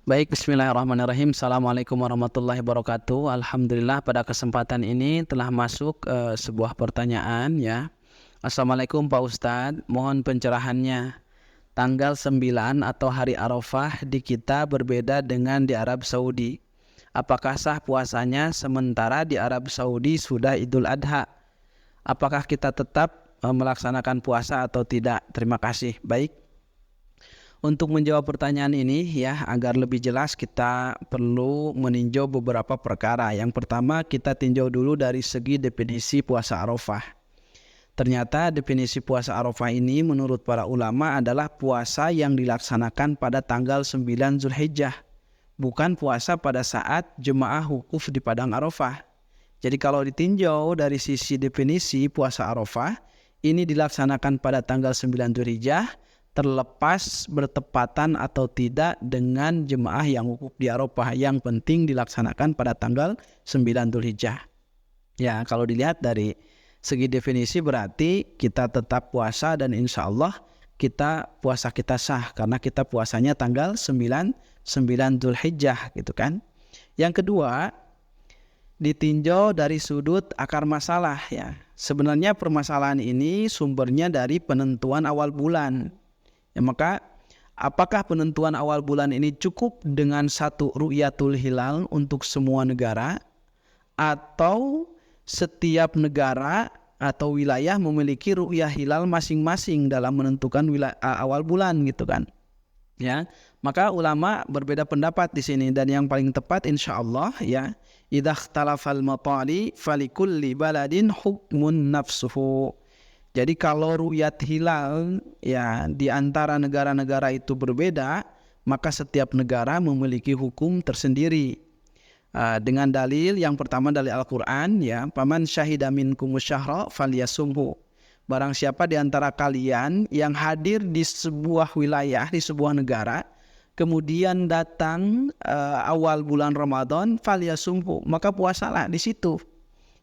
Baik, bismillahirrahmanirrahim. Assalamualaikum warahmatullahi wabarakatuh. Alhamdulillah pada kesempatan ini telah masuk sebuah pertanyaan ya. Assalamualaikum Pak Ustadz, mohon pencerahannya. Tanggal 9 atau hari Arafah di kita berbeda dengan di Arab Saudi. Apakah sah puasanya sementara di Arab Saudi sudah Idul Adha? Apakah kita tetap melaksanakan puasa atau tidak? Terima kasih. Baik. Untuk menjawab pertanyaan ini ya, agar lebih jelas kita perlu meninjau beberapa perkara. Yang pertama kita tinjau dulu dari segi definisi puasa Arafah. Ternyata definisi puasa Arafah ini menurut para ulama adalah puasa yang dilaksanakan pada tanggal 9 Zulhijjah. Bukan puasa pada saat jemaah wukuf di Padang Arafah. Jadi kalau ditinjau dari sisi definisi puasa Arafah, ini dilaksanakan pada tanggal 9 Zulhijjah, terlepas bertepatan atau tidak dengan jemaah yang wukuf di Arafah. Yang penting dilaksanakan pada tanggal 9 Dzulhijjah. Ya, kalau dilihat dari segi definisi berarti kita tetap puasa dan insya Allah puasa kita sah karena kita puasanya tanggal 9 Dzulhijjah gitu kan. Yang kedua, ditinjau dari sudut akar masalah ya. Sebenarnya permasalahan ini sumbernya dari penentuan awal bulan. Ya, maka apakah penentuan awal bulan ini cukup dengan satu ru'yatul hilal untuk semua negara, atau setiap negara atau wilayah memiliki ru'yah hilal masing-masing dalam menentukan awal bulan gitu kan? Ya, maka ulama berbeda pendapat di sini dan yang paling tepat insyaallah ya, idza ikhtalafal matali falikulli baladin hukmun nafsuhu. Jadi kalau ru'yat hilal ya di antara negara-negara itu berbeda, maka setiap negara memiliki hukum tersendiri. Dengan dalil yang pertama dari Al-Qur'an ya, paman syahida minkumus syahra falyasumhu. Barang siapa di antara kalian yang hadir di sebuah wilayah, di sebuah negara, kemudian datang awal bulan Ramadan falyasumhu, maka puasalah di situ.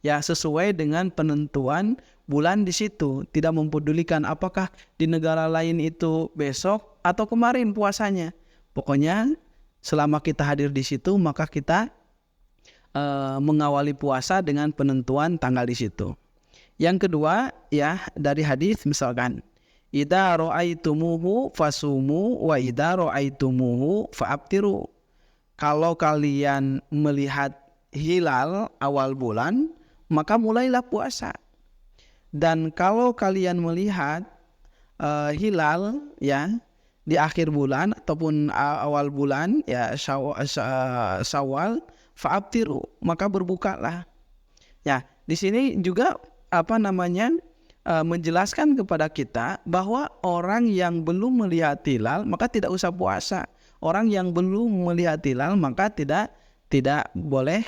Ya, sesuai dengan penentuan bulan di situ, tidak mempedulikan apakah di negara lain itu besok atau kemarin puasanya. Pokoknya selama kita hadir di situ maka kita mengawali puasa dengan penentuan tanggal di situ. Yang kedua ya, dari hadis misalkan idza ra'aitumuhu fasumu wa idza ra'aitumuhu fa'aftiru. Kalau kalian melihat hilal awal bulan, maka mulailah puasa. Dan kalau kalian melihat hilal ya di akhir bulan ataupun awal bulan ya Syawal fa'aftiru, maka berbukalah. Ya, di sini juga menjelaskan kepada kita bahwa orang yang belum melihat hilal maka tidak usah puasa. Orang yang belum melihat hilal maka tidak boleh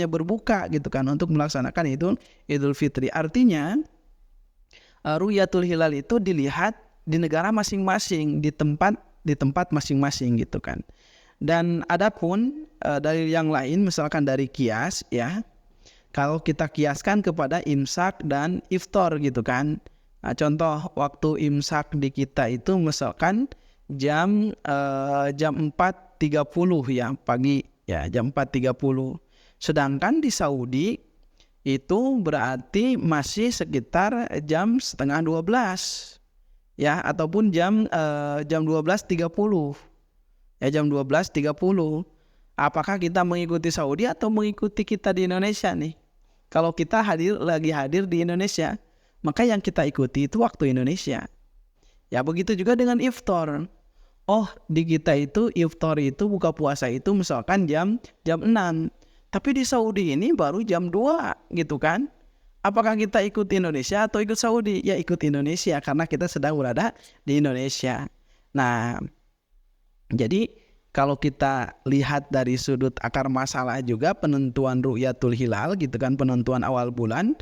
berbuka gitu kan untuk melaksanakan Idul Fitri. Artinya ru'yatul hilal itu dilihat di negara masing-masing, di tempat masing-masing gitu kan. Dan adapun dari yang lain misalkan dari kias ya, kalau kita kiaskan kepada imsak dan iftar gitu kan. Nah, contoh waktu imsak di kita itu misalkan jam 4.30 ya pagi ya, jam 4.30. Sedangkan di Saudi itu berarti masih sekitar jam setengah 12 ya, ataupun jam 12.30 ya, jam 12.30. Apakah kita mengikuti Saudi atau mengikuti kita di Indonesia nih? Kalau kita lagi hadir di Indonesia, maka yang kita ikuti itu waktu Indonesia. Ya begitu juga dengan iftar. Oh, di kita itu iftar itu buka puasa itu misalkan jam 6. Tapi di Saudi ini baru jam 2 gitu kan. Apakah kita ikut Indonesia atau ikut Saudi? Ya ikut Indonesia karena kita sedang berada di Indonesia. Nah, jadi kalau kita lihat dari sudut akar masalah juga penentuan ru'yatul hilal gitu kan, penentuan awal bulan,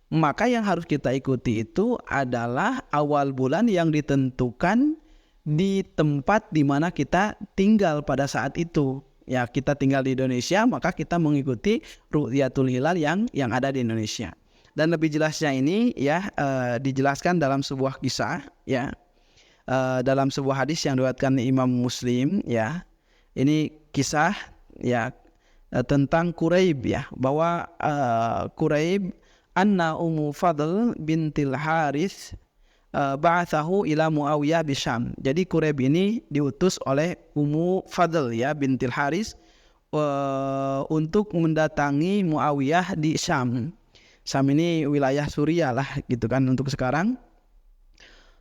maka yang harus kita ikuti itu adalah awal bulan yang ditentukan di tempat di mana kita tinggal pada saat itu. Ya, kita tinggal di Indonesia, maka kita mengikuti ru'yatul hilal yang ada di Indonesia. Dan lebih jelasnya ini ya dijelaskan dalam sebuah kisah ya, dalam sebuah hadis yang diriwayatkan Imam Muslim ya. Ini kisah ya tentang Quraib ya, bahwa Quraib anna Ummu Fadl bintil Harith ba'athahu ila Muawiyah bisyam. Jadi Quraib ini diutus oleh Ummu Fadl ya bintil Harith untuk mendatangi Muawiyah di Syam. Syam ini wilayah Suriah lah gitu kan untuk sekarang.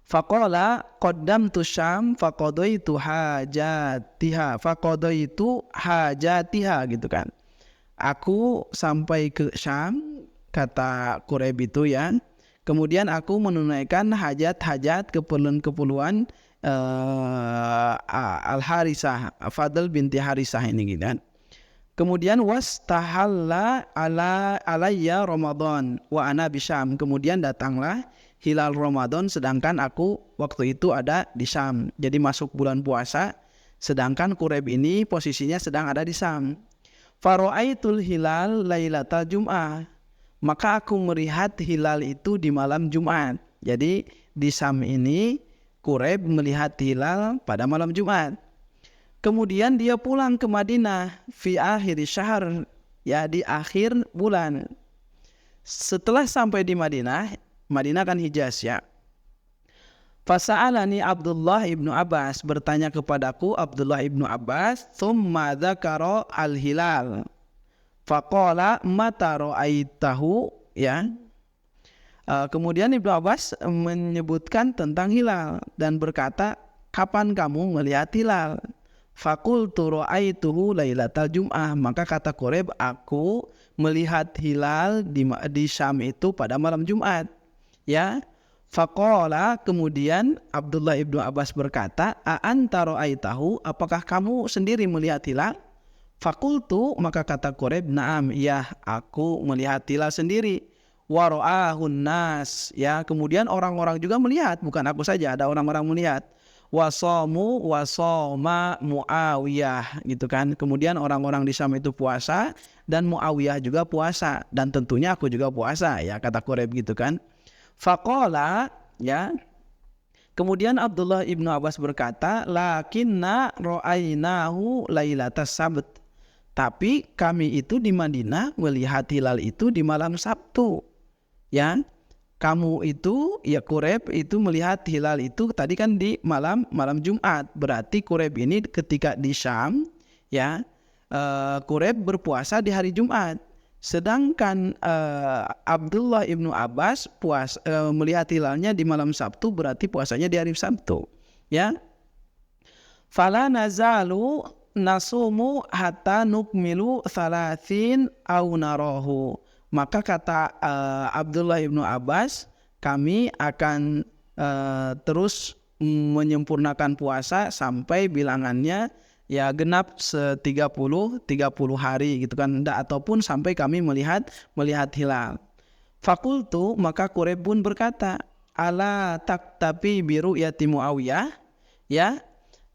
Faqala qaddamtu Syam faqadaitu hajatiha gitu kan. Aku sampai ke Syam, kata Quraib itu ya. Kemudian aku menunaikan hajat-hajat keperluan-keperluan Al-Harisah, Fadl binti Harisah ini gitu kan. Kemudian wastahalla alayya Ramadan wa ana bisyam. Kemudian datanglah hilal Ramadan sedangkan aku waktu itu ada di Syam. Jadi masuk bulan puasa sedangkan Quraib ini posisinya sedang ada di Syam. Fara'aitul hilal lailatal Jum'ah. Maka aku melihat hilal itu di malam Jumat. Jadi di Syam ini Quraib melihat hilal pada malam Jumat. Kemudian dia pulang ke Madinah fi akhir syahr, ya di akhir bulan. Setelah sampai di Madinah, Madinah kan Hijaz ya. Fasa'alani Abdullah ibnu Abbas, bertanya kepadaku Abdullah ibnu Abbas, thumma dzakara al-hilal. Faqala mata ra'aitahu ya. Kemudian Ibnu Abbas menyebutkan tentang hilal dan berkata, kapan kamu melihat hilal? Faqultu ra'aituhu lailatal Jum'ah. Maka kata Quraib, aku melihat hilal di Syam itu pada malam Jumat. Ya. Faqala, kemudian Abdullah ibnu Abbas berkata, a anta ra'aitahu, apakah kamu sendiri melihat hilal? Fakultu, maka kata Quraib, na'am, ya, aku melihat hilal sendiri. Wa ra'ahun nas, ya, kemudian orang-orang juga melihat, bukan aku saja, ada orang-orang melihat. Wasomu wasoma Muawiyah, gitu kan. Kemudian orang-orang di Syam itu puasa dan Muawiyah juga puasa, dan tentunya aku juga puasa, ya, kata Quraib gitu kan. Faqala, ya. Kemudian Abdullah ibnu Abbas berkata, lakinna ra'ainahu lailatas sabt. Tapi kami itu di Madinah melihat hilal itu di malam Sabtu. Ya, kamu itu ya Quraib itu melihat hilal itu tadi kan di malam Jumat. Berarti Quraib ini ketika di Syam ya, Quraib berpuasa di hari Jumat. Sedangkan Abdullah ibnu Abbas melihat hilalnya di malam Sabtu, berarti puasanya di hari Sabtu. Ya. Fala nazalu nasumu hatta nukmilu thalathin au narahu. Maka kata Abdullah ibnu Abbas, kami akan terus menyempurnakan puasa sampai bilangannya ya genap 30 hari gitu kan, ataupun sampai kami melihat hilal. Fakultu, maka Quraib pun berkata, ala taktafi biru yati Muawiyah, ya,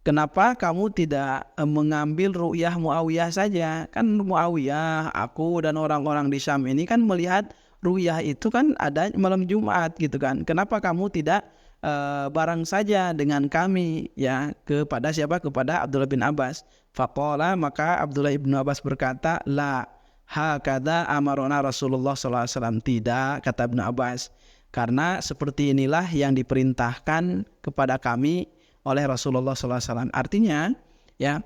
kenapa kamu tidak mengambil ru'yah Muawiyah saja? Kan Muawiyah, aku dan orang-orang di Syam ini kan melihat ru'yah itu kan ada malam Jumat gitu kan. Kenapa kamu tidak bareng saja dengan kami ya, kepada siapa? Kepada Abdullah bin Abbas. Faqala, maka Abdullah bin Abbas berkata, la hakadha amarona Rasulullah SAW. Tidak, kata Ibnu Abbas, karena seperti inilah yang diperintahkan kepada kami oleh Rasulullah SAW. Artinya ya,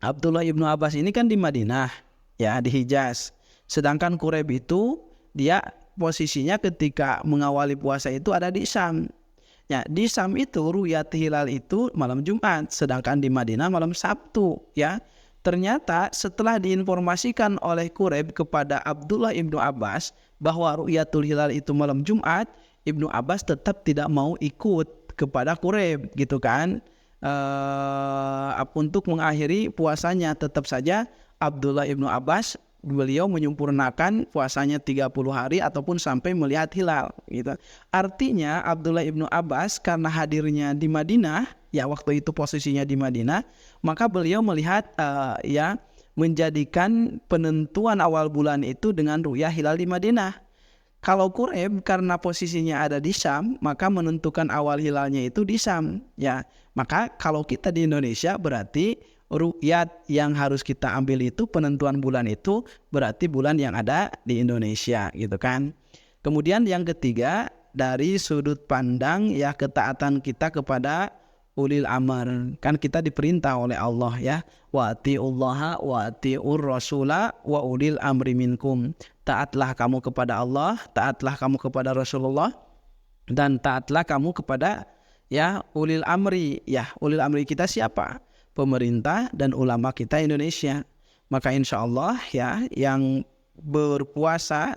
Abdullah ibnu Abbas ini kan di Madinah ya, di Hijaz. Sedangkan Quraib itu dia posisinya ketika mengawali puasa itu ada di Syam. Ya, di Syam itu ru'yat hilal itu malam Jumat, sedangkan di Madinah malam Sabtu ya. Ternyata setelah diinformasikan oleh Quraib kepada Abdullah ibnu Abbas bahwa ru'yatul hilal itu malam Jumat, Ibnu Abbas tetap tidak mau ikut kepada Quraib gitu kan, untuk mengakhiri puasanya. Tetap saja Abdullah ibnu Abbas, beliau menyempurnakan puasanya 30 hari ataupun sampai melihat hilal gitu. Artinya Abdullah ibnu Abbas karena hadirnya di Madinah ya, waktu itu posisinya di Madinah, maka beliau melihat ya, menjadikan penentuan awal bulan itu dengan ru'yah hilal di Madinah. Kalau Quraib karena posisinya ada di Syam, maka menentukan awal hilalnya itu di Syam ya. Maka kalau kita di Indonesia berarti ru'yat yang harus kita ambil itu penentuan bulan itu berarti bulan yang ada di Indonesia gitu kan. Kemudian yang ketiga dari sudut pandang ya ketaatan kita kepada ulil amr. Kan kita diperintah oleh Allah ya, wa atiullaha wa atiur rasula wa ulil amri minkum. Taatlah kamu kepada Allah, taatlah kamu kepada Rasulullah, dan taatlah kamu kepada ya ulil amri. Ya, ulil amri kita siapa? Pemerintah dan ulama kita Indonesia. Maka insya Allah ya yang berpuasa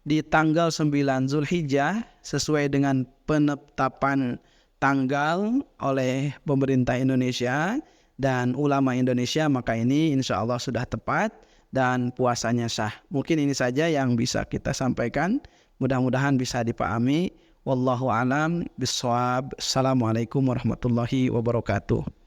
di tanggal 9 Zulhijjah sesuai dengan penetapan tanggal oleh pemerintah Indonesia dan ulama Indonesia, maka ini insya Allah sudah tepat dan puasanya sah. Mungkin ini saja yang bisa kita sampaikan, mudah-mudahan bisa dipahami. Wallahu alam bishawab. Assalamualaikum warahmatullahi wabarakatuh.